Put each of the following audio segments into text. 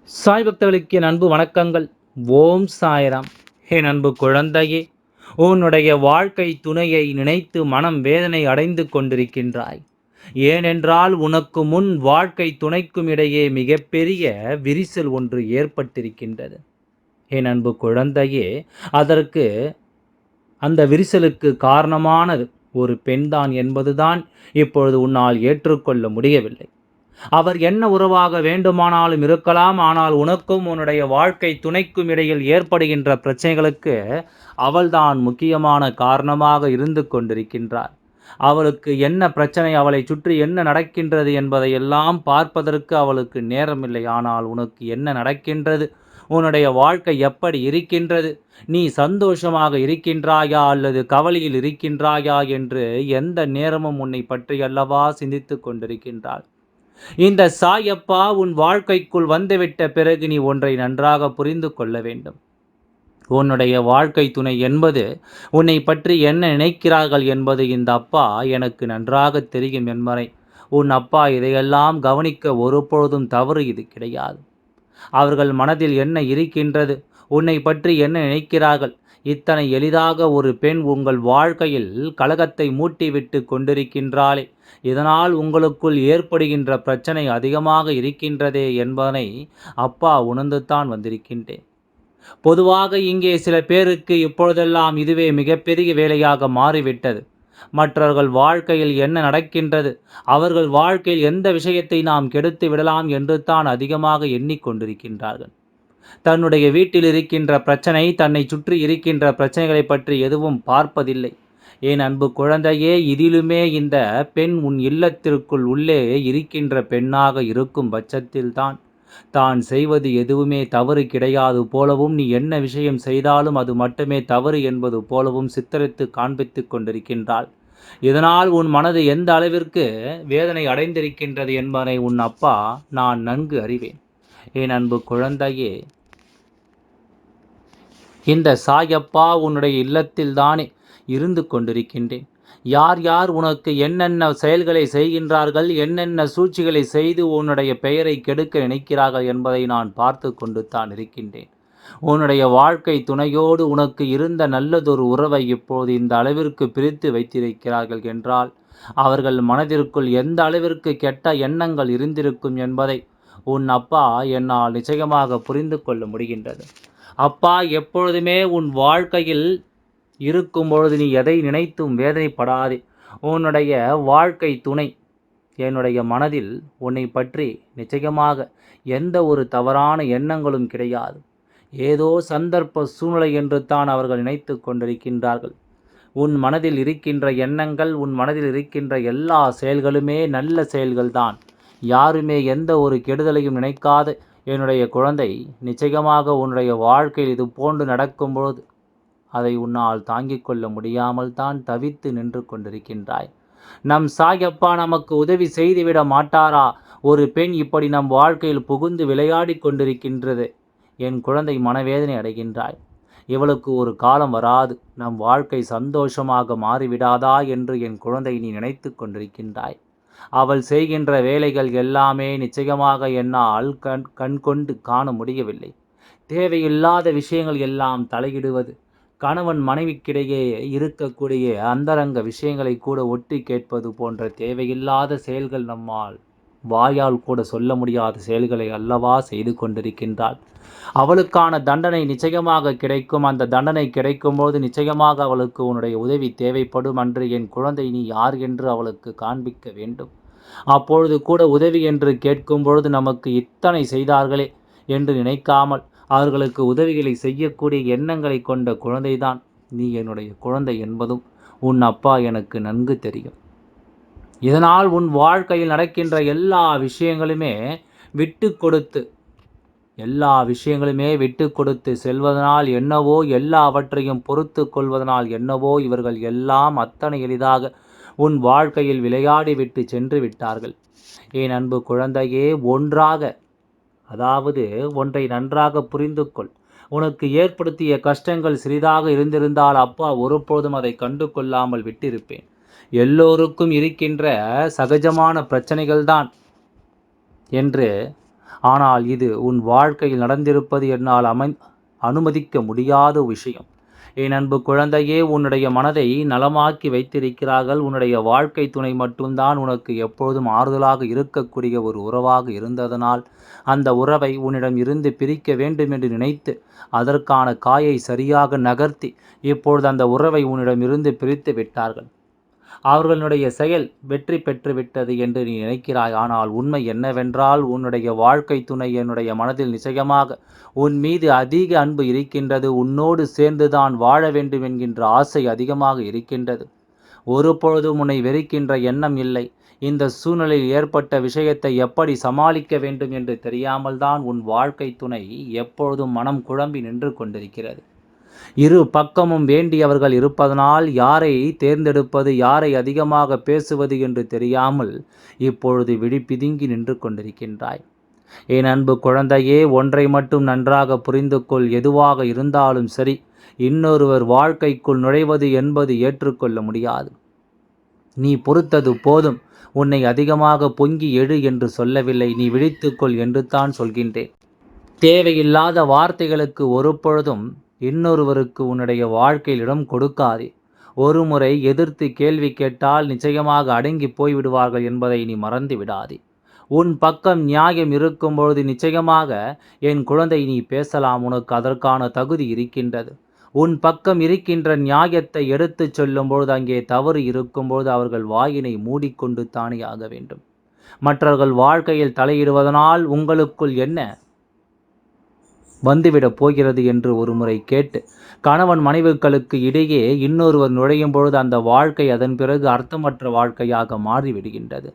சாய் பக்தர்களுக்கு என் அன்பு வணக்கங்கள். ஓம் சாய்ராம். என் அன்பு குழந்தையே, உன்னுடைய வாழ்க்கை துணையை நினைத்து மனம் வேதனை அடைந்து கொண்டிருக்கின்றாய். ஏனென்றால் உனக்கு முன் வாழ்க்கை துணைக்கும் இடையே மிகப்பெரிய விரிசல் ஒன்று ஏற்பட்டிருக்கின்றது. என் அன்பு குழந்தையே, அதற்கு அந்த விரிசலுக்கு காரணமானது ஒரு பெண்தான் என்பதுதான் இப்பொழுது உன்னால் ஏற்றுக்கொள்ள முடியவில்லை. அவர் என்ன உறவாக வேண்டுமானாலும் இருக்கலாம். ஆனால் உனக்கும் உன்னுடைய வாழ்க்கை துணைக்கும் இடையில் ஏற்படுகின்ற பிரச்சனைகளுக்கு அவள்தான் முக்கியமான காரணமாக இருந்து கொண்டிருக்கின்றார். அவளுக்கு என்ன பிரச்சனை, அவளை சுற்றி என்ன நடக்கின்றது என்பதையெல்லாம் பார்ப்பதற்கு அவளுக்கு நேரமில்லை. ஆனால் உனக்கு என்ன நடக்கின்றது, உன்னுடைய வாழ்க்கை எப்படி இருக்கின்றது, நீ சந்தோஷமாக இருக்கின்றாயா அல்லது கவலையில் இருக்கின்றாயா என்று எந்த நேரமும் உன்னை பற்றி அல்லவா சிந்தித்து கொண்டிருக்கின்றாள். இந்த சாயப்பா உன் வாழ்க்கைக்குள் வந்துவிட்ட பிறகு நீ ஒன்றை நன்றாக புரிந்து கொள்ள வேண்டும். உன்னுடைய வாழ்க்கை துணை என்பது உன்னை பற்றி என்ன நினைக்கிறார்கள் என்பது இந்த அப்பா எனக்கு நன்றாக தெரியும் என்பதை உன் அப்பா இதையெல்லாம் கவனிக்க ஒருபொழுதும் தவறு இது கிடையாது. அவர்கள் மனதில் என்ன இருக்கின்றது, உன்னை பற்றி என்ன நினைக்கிறார்கள், இத்தனை எளிதாக ஒரு பெண் உங்கள் வாழ்க்கையில் கலகத்தை மூட்டிவிட்டு கொண்டிருக்கின்றாளே, இதனால் உங்களுக்குள் ஏற்படுகின்ற பிரச்சனை அதிகமாக இருக்கின்றதே என்பதனை அப்பா உணர்ந்துதான் வந்திருக்கின்றேன். பொதுவாக இங்கே சில பேருக்கு இப்பொழுதெல்லாம் இதுவே மிகப்பெரிய வேலையாக மாறிவிட்டது. மற்றவர்கள் வாழ்க்கையில் என்ன நடக்கின்றது, அவர்கள் வாழ்க்கையில் எந்த விஷயத்தை நாம் கெடுத்து விடலாம் என்று தான் அதிகமாக எண்ணிக்கொண்டிருக்கின்றார்கள். தன்னுடைய வீட்டில் இருக்கின்ற பிரச்சனை, தன்னை சுற்றி இருக்கின்ற பிரச்சனைகளை பற்றி எதுவும் பார்ப்பதில்லை. என் அன்பு குழந்தையே, இதிலுமே இந்த பெண் உன் இல்லத்திற்குள் உள்ளே இருக்கின்ற பெண்ணாக இருக்கும் பட்சத்தில்தான் தான் செய்வது எதுவுமே தவறு கிடையாது போலவும், நீ என்ன விஷயம் செய்தாலும் அது மட்டுமே தவறு என்பது போலவும் சித்தரித்து காண்பித்து கொண்டிருக்கின்றாள். இதனால் உன் மனது எந்த அளவிற்கு வேதனை அடைந்திருக்கின்றது என்பதை உன் அப்பா நான் நன்கு அறிவேன். என் அன்பு குழந்தையே, இந்த சாயப்பா உன்னுடைய இல்லத்தில்தானே இருந்து கொண்டிருக்கின்றேன். யார் யார் உனக்கு என்னென்ன செயல்களை செய்கின்றார்கள், என்னென்ன சூழ்ச்சிகளை செய்து உன்னுடைய பெயரை கெடுக்க நினைக்கிறார்கள் என்பதை நான் பார்த்து கொண்டு தான் இருக்கின்றேன். உன்னுடைய வாழ்க்கை துணையோடு உனக்கு இருந்த நல்லதொரு உறவை இப்போது இந்த அளவிற்கு பிரித்து வைத்திருக்கிறார்கள் என்றால் அவர்கள் மனதிற்குள் எந்த அளவிற்கு கெட்ட எண்ணங்கள் இருந்திருக்கும் என்பதை உன் அப்பா என்னால் நிச்சயமாக புரிந்து கொள்ள முடிகின்றது. அப்பா எப்பொழுதுமே உன் வாழ்க்கையில் இருக்கும் பொழுது நீ எதை நினைத்தும் வேதனைப்படாதே. உன்னுடைய வாழ்க்கை துணை என்னுடைய மனதில் உன்னை பற்றி நிச்சயமாக எந்த ஒரு தவறான எண்ணங்களும் கிடையாது. ஏதோ சந்தர்ப்ப சூழ்நிலை என்று தான் அவர்கள் நினைத்து கொண்டிருக்கின்றார்கள். உன் மனதில் இருக்கின்ற எண்ணங்கள், உன் மனதில் இருக்கின்ற எல்லா செயல்களுமே நல்ல செயல்கள்தான். யாருமே எந்த ஒரு கெடுதலையும் நினைக்காது என்னுடைய குழந்தை, நிச்சயமாக உன்னுடைய வாழ்க்கையில் இது போன்று நடக்கும்பொழுது அதை உன்னால் தாங்கிக் கொள்ள முடியாமல் தான் தவித்து நின்று கொண்டிருக்கின்றாய். நம் சாயப்பா நமக்கு உதவி செய்துவிட மாட்டாரா? ஒரு பெண் இப்படி நம் வாழ்க்கையில் புகுந்து விளையாடி கொண்டிருக்கின்றது. என் குழந்தை, மனவேதனை அடைகின்றாய். இவளுக்கு ஒரு காலம் வராது, நம் வாழ்க்கை சந்தோஷமாக மாறிவிடாதா என்று என் குழந்தை நீ நினைத்து கொண்டிருக்கின்றாய். அவள் செய்கின்ற வேலைகள் எல்லாமே நிச்சயமாக என்னால் கண்கொண்டு காண முடியவில்லை. தேவையில்லாத விஷயங்கள் எல்லாம் தலையிடுவது, கணவன் மனைவிக்கிடையே இருக்கக்கூடிய அந்தரங்க விஷயங்களை கூட ஒட்டி கேட்பது போன்ற தேவையில்லாத செயல்கள், நம்மால் வாயால் கூட சொல்ல முடியாத செயல்களை அல்லவா செய்து கொண்டிருக்கின்றாள். அவளுக்கான தண்டனை நிச்சயமாக கிடைக்கும். அந்த தண்டனை கிடைக்கும்போது நிச்சயமாக அவளுக்கு உன்னுடைய உதவி தேவைப்படும். அன்று என் குழந்தை நீ யார் என்று அவளுக்கு காண்பிக்க வேண்டும். அப்பொழுது கூட உதவி என்று கேட்கும் பொழுது நமக்கு இத்தனை செய்தார்களே என்று நினைக்காமல் அவர்களுக்கு உதவிகளை செய்யக்கூடிய எண்ணங்களை கொண்ட குழந்தைதான் நீ. என்னுடைய குழந்தை என்பதும் உன் அப்பா எனக்கு நன்கு தெரியும். இதனால் உன் வாழ்க்கையில் நடக்கின்ற எல்லா விஷயங்களுமே விட்டு கொடுத்து செல்வதனால் என்னவோ, எல்லாவற்றையும் பொறுத்து கொள்வதனால் என்னவோ இவர்கள் எல்லாம் அத்தனை எளிதாக உன் வாழ்க்கையில் விளையாடி விட்டு சென்று விட்டார்கள். என் அன்பு குழந்தையே, ஒன்றை நன்றாக புரிந்து கொள். உனக்கு ஏற்படுத்திய கஷ்டங்கள் சிறிதாக இருந்திருந்தால் அப்பா ஒருபோதும் அதை கண்டு கொள்ளாமல் விட்டிருப்பேன். எல்லோருக்கும் இருக்கின்ற சகஜமான பிரச்சனைகள்தான் என்று ஆனால் இது உன் வாழ்க்கையில் நடந்திருப்பது என்னால் அனுமதிக்க முடியாத விஷயம். என் அன்பு குழந்தையே, உன்னுடைய மனதை நலமாக்கி வைத்திருக்கிறார்கள். உன்னுடைய வாழ்க்கை துணை மட்டும்தான் உனக்கு எப்பொழுதும் ஆறுதலாக இருக்கக்கூடிய ஒரு உறவாக இருந்ததனால் அந்த உறவை உன்னிடம் இருந்து பிரிக்க வேண்டும் என்று நினைத்து அதற்கான காயை சரியாக நகர்த்தி இப்பொழுது அந்த உறவை உன்னிடம் இருந்து பிரித்து விட்டார்கள். அவர்களுடைய செயல் வெற்றி பெற்று விட்டது என்று நீ நினைக்கிறாய். ஆனால் உண்மை என்னவென்றால், உன்னுடைய வாழ்க்கை துணை என்னுடைய மனதில் நிச்சயமாக உன் மீது அதிக அன்பு இருக்கின்றது. உன்னோடு சேர்ந்துதான் வாழ வேண்டும் என்கின்ற ஆசை அதிகமாக இருக்கின்றது. ஒரு பொழுதும் உன்னை வெறுக்கின்ற எண்ணம் இல்லை. இந்த சூழ்நிலையில் ஏற்பட்ட விஷயத்தை எப்படி சமாளிக்க வேண்டும் என்று தெரியாமல் தான் உன் வாழ்க்கை துணை எப்பொழுதும் மனம் குழம்பி நின்று கொண்டிருக்கிறது. இரு பக்கமும் வேண்டியவர்கள் இருப்பதனால் யாரை தேர்ந்தெடுப்பது, யாரை அதிகமாக பேசுவது என்று தெரியாமல் இப்பொழுது விழிபிதுங்கி நின்று கொண்டிருக்கின்றாய். என் அன்பு குழந்தையே, ஒன்றை மட்டும் நன்றாக புரிந்து கொள். எதுவாக இருந்தாலும் சரி, இன்னொருவர் வாழ்க்கைக்குள் நுழைவது என்பது ஏற்றுக்கொள்ள முடியாது. நீ பொறுத்தது போதும். உன்னை அதிகமாக பொங்கி எழு என்று சொல்லவில்லை, நீ விழித்துக்கொள் என்று தான் சொல்கின்றேன். தேவையில்லாத வார்த்தைகளுக்கு ஒரு பொழுதும் இன்னொருவருக்கு உன்னுடைய வாழ்க்கையில் இடம் கொடுக்காதே. ஒரு முறை எதிர்த்து கேள்வி கேட்டால் நிச்சயமாக அடங்கி போய்விடுவார்கள் என்பதை நீ மறந்து விடாதே. உன் பக்கம் நியாயம் இருக்கும்பொழுது நிச்சயமாக என் குழந்தை நீ பேசலாம். உனக்கு அதற்கான தகுதி இருக்கின்றது. உன் பக்கம் இருக்கின்ற நியாயத்தை எடுத்துச் சொல்லும்பொழுது அங்கே தவறு இருக்கும்பொழுது அவர்கள் வாயினை மூடிக்கொண்டு தானே ஆக வேண்டும். மற்றவர்கள் வாழ்க்கையில் தலையிடுவதனால் உங்களுக்குள் என்ன வந்துவிடப் போகிறது என்று ஒருமுறை கேட்டு, கணவன் மனைவிகளுக்கு இடையே இன்னொருவர் நுழையும் பொழுது அந்த வாழ்க்கை அதன் பிறகு அர்த்தமற்ற வாழ்க்கையாக மாறிவிடுகின்றது.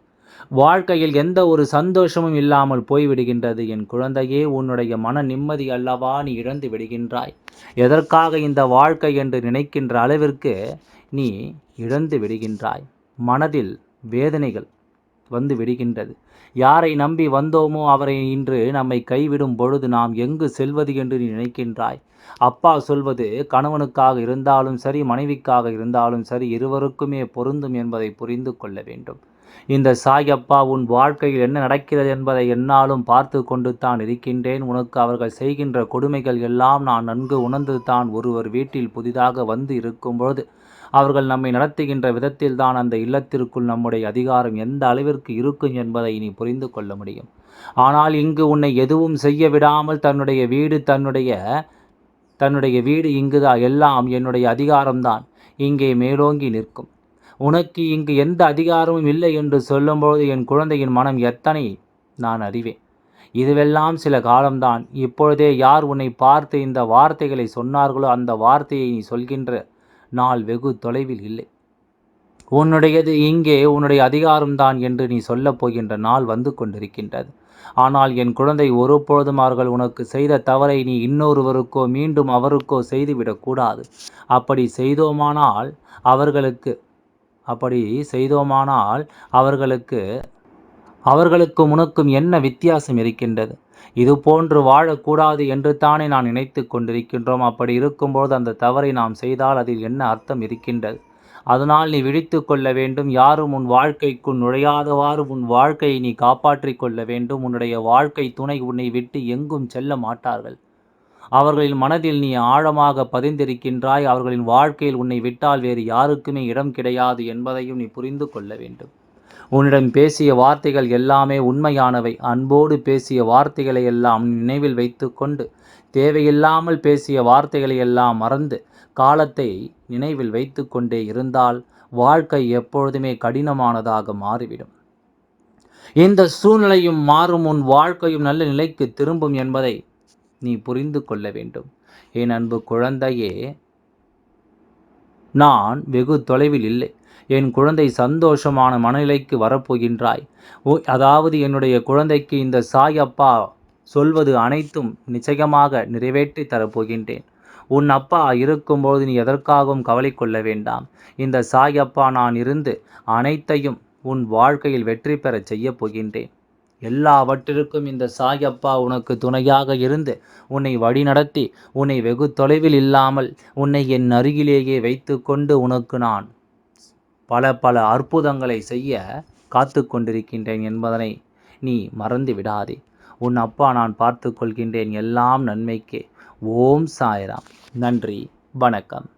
வாழ்க்கையில் எந்த ஒரு சந்தோஷமும் இல்லாமல் போய்விடுகின்றது. என் குழந்தையே, உன்னுடைய மன நிம்மதி அல்லவா நீ இழந்து விடுகின்றாய். எதற்காக இந்த வாழ்க்கை என்று நினைக்கின்ற அளவிற்கு நீ இழந்து விடுகின்றாய். மனதில் வேதனைகள் வந்து விடுகின்றது. யாரை நம்பி வந்தோமோ அவரை இன்று நம்மை கைவிடும் பொழுது நாம் எங்கு செல்வது என்று நீ நினைக்கின்றாய். அப்பா சொல்வது கணவனுக்காக இருந்தாலும் சரி, மனைவிக்காக இருந்தாலும் சரி, இருவருக்குமே பொருந்தும் என்பதை புரிந்து கொள்ள வேண்டும். இந்த சாயப்பா உன் வாழ்க்கையில் என்ன நடக்கிறது என்பதை என்னாலும் பார்த்து கொண்டு தான் இருக்கின்றேன். உனக்கு அவர்கள் செய்கின்ற கொடுமைகள் எல்லாம் நான் நன்கு உணர்ந்து தான் ஒருவர் வீட்டில் புதிதாக வந்து இருக்கும்பொழுது அவர்கள் நம்மை நடத்துகின்ற விதத்தில் தான் அந்த இல்லத்திற்குள் நம்முடைய அதிகாரம் எந்த அளவிற்கு இருக்கும் என்பதை நீ புரிந்து கொள்ள முடியும். ஆனால் இங்கு உன்னை எதுவும் செய்ய விடாமல் தன்னுடைய வீடு இங்குதான், எல்லாம் என்னுடைய அதிகாரம்தான் இங்கே மேலோங்கி நிற்கும். உனக்கு இங்கு எந்த அதிகாரமும் இல்லை என்று சொல்லும்போது என் குழந்தையின் மனம் எத்தனை நான் அறிவேன். இதுவெல்லாம் சில காலம்தான். இப்பொழுதே யார் உன்னை பார்த்து இந்த வார்த்தைகளை சொன்னார்களோ அந்த வார்த்தையை நீ சொல்கின்ற நாள் வெகு தொலைவில் இல்லை. உன்னுடையது இங்கே உன்னுடைய அதிகாரம்தான் என்று நீ சொல்லப் போகின்ற நாள் வந்து கொண்டிருக்கின்றது. ஆனால் என் குழந்தை, ஒருபொழுதும் அவர்கள் உனக்கு செய்த தவறை நீ இன்னொருவருக்கோ மீண்டும் அவருக்கோ செய்துவிடக்கூடாது. அப்படி செய்தோமானால் அவர்களுக்கும் உனக்கும் என்ன வித்தியாசம் இருக்கின்றது? இது போன்று வாழக்கூடாது என்று தானே நான் நினைத்து கொண்டிருக்கின்றோம். அப்படி இருக்கும்போது அந்த தவறை நாம் செய்தால் அதில் என்ன அர்த்தம் இருக்கின்றது? அதனால் நீ விழித்து கொள்ள வேண்டும். யாரும் உன் வாழ்க்கைக்குள் நுழையாதவாறு உன் வாழ்க்கையை நீ காப்பாற்றிக் கொள்ள வேண்டும். உன்னுடைய வாழ்க்கை துணை உன்னை விட்டு எங்கும் செல்ல மாட்டார்கள். அவர்களின் மனதில் நீ ஆழமாக பதிந்திருக்கின்றாய். அவர்களின் வாழ்க்கையில் உன்னை விட்டால் வேறு யாருக்குமே இடம் கிடையாது என்பதையும் நீ புரிந்து கொள்ள வேண்டும். உன்னிடம் பேசிய வார்த்தைகள் எல்லாமே உண்மையானவை. அன்போடு பேசிய வார்த்தைகளை எல்லாம் நினைவில் வைத்து கொண்டு தேவையில்லாமல் பேசிய வார்த்தைகளை எல்லாம் மறந்து காலத்தை நினைவில் வைத்து கொண்டே இருந்தால் வாழ்க்கை எப்பொழுதுமே கடினமானதாக மாறிவிடும். இந்த சூழ்நிலையும் மாறும், உன் வாழ்க்கையும் நல்ல நிலைக்கு திரும்பும் என்பதை நீ புரிந்து கொள்ள வேண்டும். என் அன்பு குழந்தையே, நான் வெகு தொலைவில் இல்லை. என் குழந்தை சந்தோஷமான மனநிலைக்கு வரப்போகின்றாய். அதாவது என்னுடைய குழந்தைக்கு இந்த சாயப்பா சொல்வது அனைத்தும் நிச்சயமாக நிறைவேற்றி தரப்போகின்றேன். உன் அப்பா இருக்கும்போது நீ எதற்காகவும் கவலை கொள்ள வேண்டாம். இந்த சாயப்பா நான் இருந்து அனைத்தையும் உன் வாழ்க்கையில் வெற்றி பெறச் செய்ய போகின்றேன். எல்லாவற்றிற்கும் இந்த சாயப்பா உனக்கு துணையாக இருந்து உன்னை வழிநடத்தி உன்னை வெகு தொலைவில் இல்லாமல் உன்னை என் அருகிலேயே வைத்து கொண்டு உனக்கு நான் பல அற்புதங்களை செய்ய காத்து கொண்டிருக்கின்றேன் என்பதனை நீ மறந்து விடாதே. உன் அப்பா நான் பார்த்து கொள்கின்றேன். எல்லாம் நன்மைக்கே. ஓம் சாய்ராம். நன்றி. வணக்கம்.